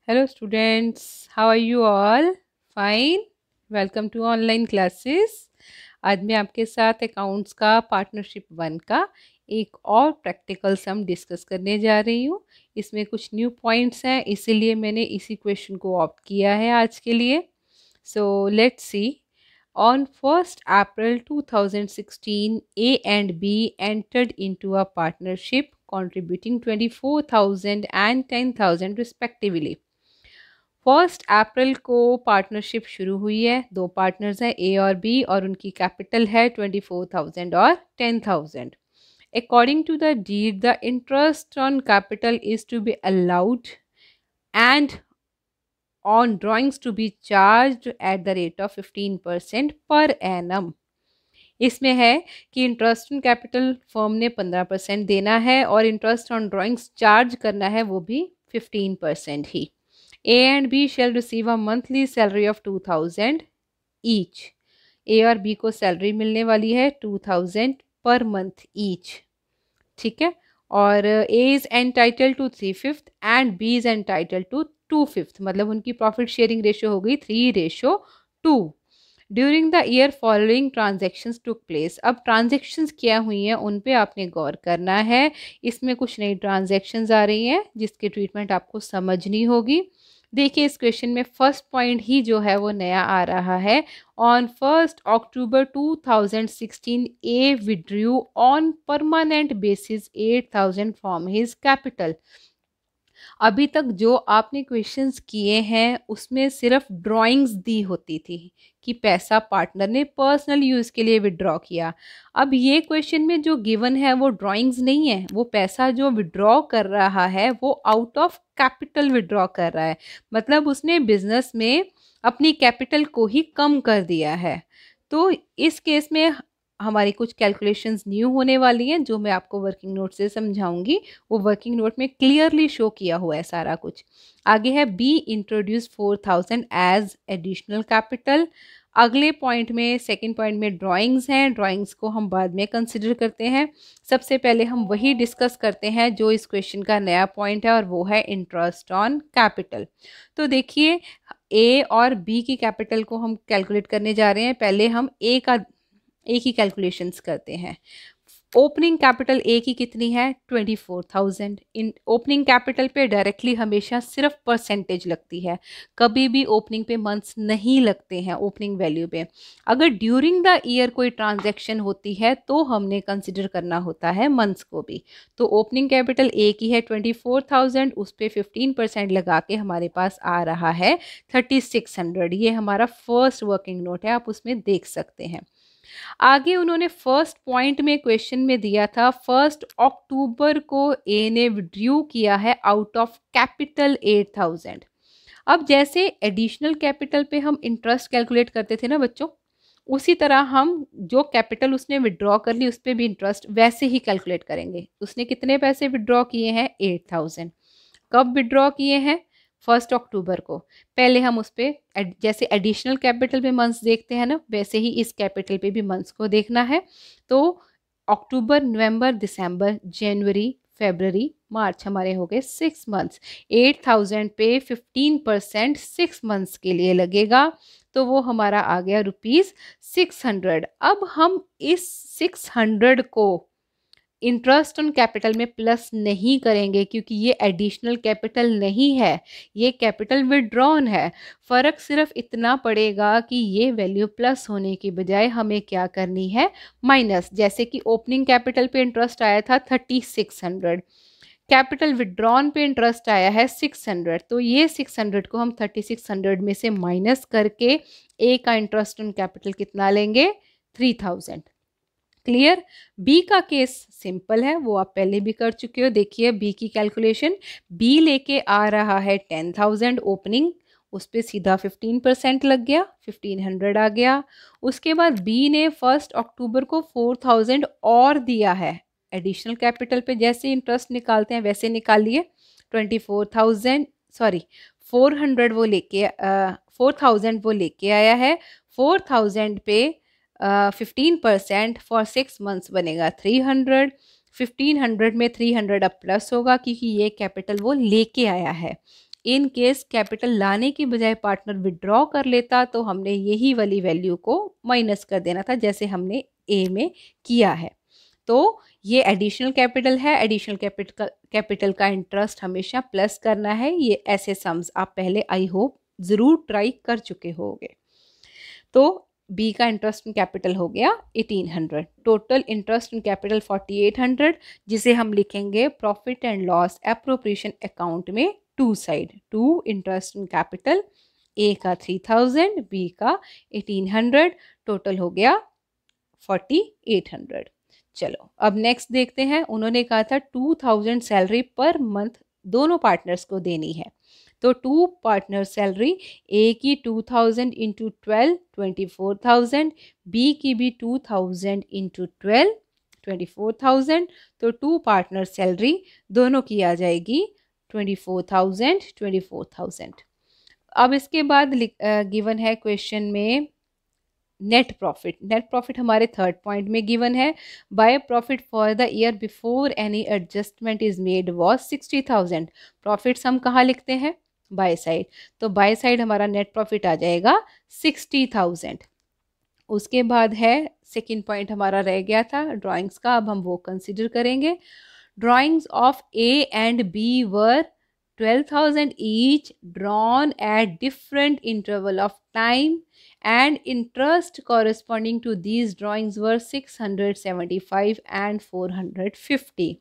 Hello students, how are you all? Fine. Welcome to online classes. आज मैं आपके साथ अकाउंट्स का पार्टनरशिप 1 का एक और प्रैक्टिकल सम डिस्कस करने जा रही हूँ। इसमें कुछ न्यू पॉइंट्स हैं, इसीलिए मैंने इसी क्वेश्चन को ऑप्ट किया है आज के लिए। So let's see. On 1st April 2016, A and B entered into a partnership contributing 24,000 and 10,000 respectively. 1 अप्रैल को पार्टनरशिप शुरू हुई है। दो पार्टनर्स हैं ए और बी और उनकी कैपिटल है 24,000 और 10,000। According to the deed the interest on capital is to be allowed and on drawings to be charge at the rate of 15% per annum. इसमें है कि इंटरेस्ट ऑन कैपिटल फर्म ने 15% देना है और इंटरेस्ट ऑन ड्राइंग्स चार्ज करना है वो भी 15% ही। A and B shall receive a monthly salary of 2,000 each. A और B को सैलरी मिलने वाली है 2,000 पर मंथ ईच, ठीक है। और A is entitled to 3/5 and B is entitled to 2/5, मतलब उनकी प्रॉफिट शेयरिंग रेशो हो गई 3:2। During the year following transactions took place. अब ट्रांजेक्शन्स क्या हुई हैं उन पे आपने गौर करना है। इसमें कुछ नई ट्रांजेक्शन्स आ रही हैं जिसकी ट्रीटमेंट आपको समझनी होगी। देखिए इस क्वेश्चन में फर्स्ट पॉइंट ही जो है वो नया आ रहा है। On 1 October 2016 A withdrew on permanent basis 8,000 from his capital. अभी तक जो आपने क्वेश्चंस किए हैं उसमें सिर्फ ड्राइंग्स दी होती थी कि पैसा पार्टनर ने पर्सनल यूज़ के लिए विड्रॉ किया। अब ये क्वेश्चन में जो गिवन है वो ड्राइंग्स नहीं है, वो पैसा जो विड्रॉ कर रहा है वो आउट ऑफ कैपिटल विड्रॉ कर रहा है, मतलब उसने बिजनेस में अपनी कैपिटल को ही कम कर दिया है। तो इस केस में हमारी कुछ कैलकुलेशंस न्यू होने वाली हैं जो मैं आपको वर्किंग नोट से समझाऊंगी। वो वर्किंग नोट में क्लियरली शो किया हुआ है सारा कुछ। आगे है B introduce 4,000 as additional capital. अगले पॉइंट में सेकंड पॉइंट में ड्राइंग्स हैं, ड्राइंग्स को हम बाद में कंसिडर करते हैं। सबसे पहले हम वही डिस्कस करते हैं जो इस क्वेश्चन का नया पॉइंट है और वो है इंटरेस्ट ऑन कैपिटल। तो देखिए ए और बी की कैपिटल को हम कैलकुलेट करने जा रहे हैं। पहले हम ए की कैलकुलेशंस करते हैं। ओपनिंग कैपिटल ए की कितनी है 24,000। इन ओपनिंग कैपिटल पे डायरेक्टली हमेशा सिर्फ परसेंटेज लगती है, कभी भी ओपनिंग पे मंथ्स नहीं लगते हैं ओपनिंग वैल्यू पे। अगर ड्यूरिंग द ईयर कोई ट्रांजैक्शन होती है तो हमने कंसिडर करना होता है मंथ्स को भी। तो ओपनिंग कैपिटल ए की है 24,000, उस पर 15% लगा के हमारे पास आ रहा है 3,600। ये हमारा फर्स्ट वर्किंग नोट है, आप उसमें देख सकते हैं। आगे उन्होंने फर्स्ट पॉइंट में क्वेश्चन में दिया था 1 अक्टूबर को ए ने विड्रू किया है आउट ऑफ कैपिटल 8,000। अब जैसे एडिशनल कैपिटल पे हम इंटरेस्ट कैलकुलेट करते थे ना बच्चों, उसी तरह हम जो कैपिटल उसने विड्रॉ कर ली उस पर भी इंटरेस्ट वैसे ही कैलकुलेट करेंगे। उसने कितने पैसे विड्रॉ किए हैं 8,000। कब विड्रॉ किए हैं 1 अक्टूबर को। पहले हम उस पर जैसे एडिशनल कैपिटल पे मंथ्स देखते हैं ना, वैसे ही इस कैपिटल पे भी मंथ्स को देखना है। तो अक्टूबर, नवंबर, दिसंबर, जनवरी, फरवरी, मार्च हमारे हो गए 6 मंथ्स। 8,000 पे 15% 6 मंथ्स के लिए लगेगा, तो वो हमारा आ गया ₹600। अब हम इस 600 को इंटरेस्ट ऑन कैपिटल में प्लस नहीं करेंगे क्योंकि ये एडिशनल कैपिटल नहीं है, ये कैपिटल विड्रॉन है। फ़र्क सिर्फ इतना पड़ेगा कि ये वैल्यू प्लस होने की बजाय हमें क्या करनी है माइनस। जैसे कि ओपनिंग कैपिटल पे इंटरेस्ट आया था 3,600, कैपिटल विड्रॉन पे इंटरेस्ट आया है 600, तो ये 600 को हम 3,600 में से माइनस करके ए का इंटरेस्ट ऑन कैपिटल कितना लेंगे 3,000। क्लियर। बी का केस सिंपल है, वो आप पहले भी कर चुके हो। देखिए बी की कैलकुलेशन, बी लेके आ रहा है 10,000 ओपनिंग, उस पर सीधा 15% लग गया, 1,500 आ गया। उसके बाद बी ने 1 अक्टूबर को 4,000 और दिया है एडिशनल कैपिटल पे। जैसे इंटरेस्ट निकालते हैं वैसे निकालिए। 4,000 वो लेके 4,000 वो लेके आया है। 4,000 पे 15% फॉर 6 मंथ्स बनेगा 300। 1,500 में 300 अब प्लस होगा क्योंकि ये कैपिटल वो लेके आया है। इन केस कैपिटल लाने की बजाय पार्टनर विड्रॉ कर लेता तो हमने यही वाली वैल्यू को माइनस कर देना था, जैसे हमने ए में किया है। तो ये एडिशनल कैपिटल है, एडिशनल कैपिटल का इंटरेस्ट हमेशा प्लस करना है। ये ऐसे सम्स आप पहले आई होप ज़रूर ट्राई कर चुके होंगे। तो बी का इंटरेस्ट इन कैपिटल हो गया 1800, टोटल इंटरेस्ट इन कैपिटल 4800, जिसे हम लिखेंगे profit and loss appropriation account में to side, to interest in capital, A का 3000, बी का 1800, टोटल हो गया 4800। चलो अब नेक्स्ट देखते हैं। उन्होंने कहा था 2000 सैलरी पर मंथ दोनों पार्टनर्स को देनी है। तो टू पार्टनर सैलरी, ए की 2000 इंटू 12 24,000, बी की भी 2000 इंटू 12 24,000। तो टू पार्टनर सैलरी दोनों की आ जाएगी 24,000 24,000। अब इसके बाद गिवन है क्वेश्चन में नेट प्रॉफिट। नेट प्रॉफिट हमारे थर्ड पॉइंट में गिवन है। By profit for the year before any adjustment is made was 60,000। Profits हम कहाँ लिखते हैं? By side. तो बाय साइड हमारा नेट प्रॉफिट आ जाएगा 60,000। उसके बाद है सेकेंड पॉइंट हमारा रह गया था ड्राइंग्स का, अब हम वो कंसिडर करेंगे। Drawings of A and B were 12,000 each, drawn at different interval of time, and interest corresponding to these drawings were 675 and 450।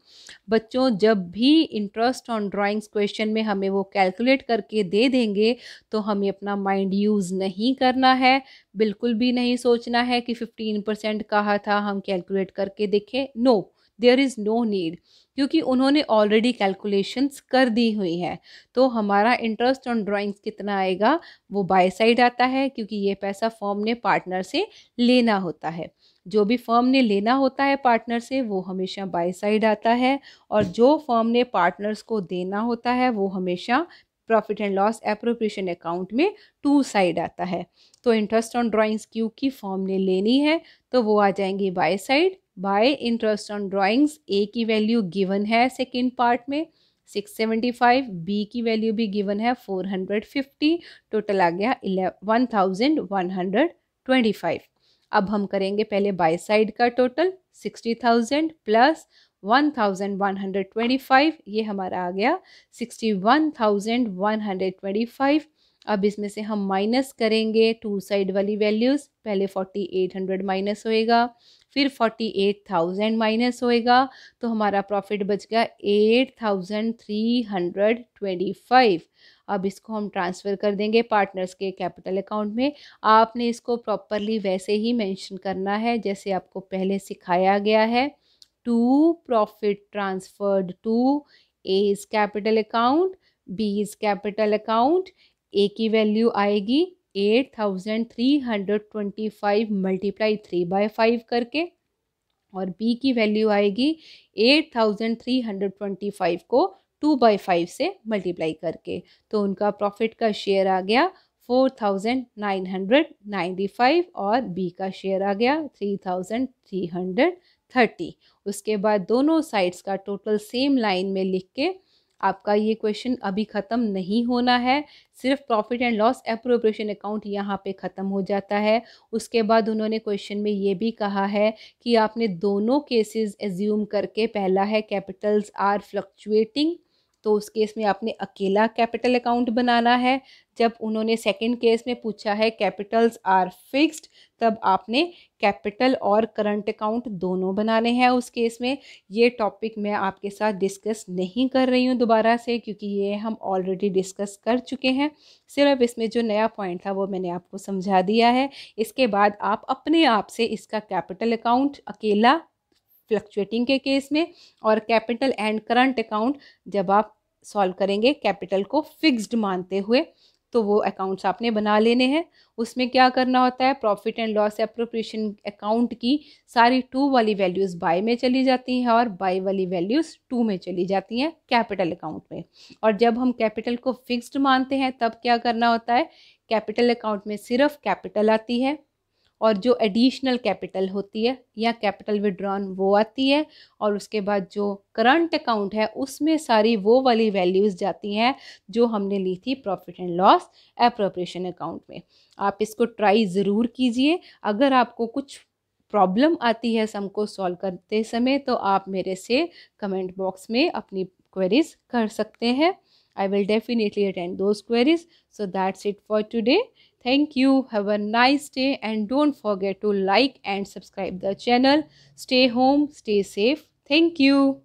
बच्चों जब भी इंटरेस्ट ऑन ड्राइंग्स क्वेश्चन में हमें वो कैलकुलेट करके दे देंगे तो हमें अपना माइंड यूज़ नहीं करना है, बिल्कुल भी नहीं सोचना है कि 15% कहा था हम कैलकुलेट करके देखें। No, there is no need, क्योंकि उन्होंने ऑलरेडी कैलकुलेशंस कर दी हुई है। तो हमारा इंटरेस्ट ऑन ड्राइंग्स कितना आएगा? वो बाय साइड आता है, क्योंकि ये पैसा फर्म ने पार्टनर से लेना होता है। जो भी फर्म ने लेना होता है पार्टनर से वो हमेशा बाय साइड आता है, और जो फर्म ने पार्टनर्स को देना होता है वो हमेशा profit and loss appropriation account में टू साइड आता है। तो इंटरेस्ट ऑन ड्राइंग्स क्योंकि फर्म ने लेनी है तो वो आ जाएंगी by side. By interest on drawings, A की वैल्यू गिवन है सेकेंड पार्ट में 675, बी की वैल्यू भी गिवन है 450, टोटल आ गया 1125। अब हम करेंगे पहले बाय साइड का टोटल 60,000 प्लस 1125, ये हमारा आ गया 61,125। अब इसमें से हम माइनस करेंगे टू साइड वाली वैल्यूज़। पहले 4800 माइनस होएगा, फिर 48,000 माइनस होएगा, तो हमारा प्रॉफिट बच गया 8,325। अब इसको हम ट्रांसफ़र कर देंगे पार्टनर्स के कैपिटल अकाउंट में। आपने इसको प्रॉपरली वैसे ही मेंशन करना है जैसे आपको पहले सिखाया गया है। To profit transferred to A's capital account, B's capital account. A की वैल्यू आएगी 8,325 मल्टीप्लाई 3/5 करके, और बी की वैल्यू आएगी 8,325 को 2/5 से मल्टीप्लाई करके। तो उनका प्रॉफिट का शेयर आ गया 4,995 और बी का शेयर आ गया 3,330। उसके बाद दोनों साइड्स का टोटल सेम लाइन में लिख के आपका ये क्वेश्चन अभी ख़त्म नहीं होना है, सिर्फ profit and loss appropriation account यहाँ पे ख़त्म हो जाता है। उसके बाद उन्होंने क्वेश्चन में ये भी कहा है कि आपने दोनों केसेस एज्यूम करके, पहला है कैपिटल्स आर फ्लक्चुएटिंग, तो उस केस में आपने अकेला कैपिटल अकाउंट बनाना है। जब उन्होंने सेकंड केस में पूछा है कैपिटल्स आर फिक्स्ड, तब आपने कैपिटल और करंट अकाउंट दोनों बनाने हैं उस केस में। ये टॉपिक मैं आपके साथ डिस्कस नहीं कर रही हूँ दोबारा से, क्योंकि ये हम ऑलरेडी डिस्कस कर चुके हैं। सिर्फ इसमें जो नया पॉइंट था वो मैंने आपको समझा दिया है। इसके बाद आप अपने आप से इसका कैपिटल अकाउंट अकेला फ्लक्चुएटिंग के केस में, और कैपिटल एंड करंट अकाउंट जब आप सॉल्व करेंगे कैपिटल को फिक्स्ड मानते हुए, तो वो अकाउंट्स आपने बना लेने हैं। उसमें क्या करना होता है, profit and loss appropriation account की सारी टू वाली वैल्यूज़ बाय में चली जाती हैं और बाय वाली वैल्यूज़ टू में चली जाती हैं कैपिटल अकाउंट में। और जब हम कैपिटल को फिक्स्ड मानते हैं तब क्या करना होता है, कैपिटल अकाउंट में सिर्फ कैपिटल आती है और जो एडिशनल कैपिटल होती है या कैपिटल विड्रॉन वो आती है, और उसके बाद जो करंट अकाउंट है उसमें सारी वो वाली वैल्यूज़ जाती हैं जो हमने ली थी profit and loss appropriation account में। आप इसको ट्राई ज़रूर कीजिए। अगर आपको कुछ प्रॉब्लम आती है सम को सॉल्व करते समय तो आप मेरे से कमेंट बॉक्स में अपनी क्वेरीज कर सकते हैं। I will definitely attend those queries. So that's it for today. Thank you. Have a nice day and don't forget to like and subscribe the channel. Stay home, stay safe. Thank you.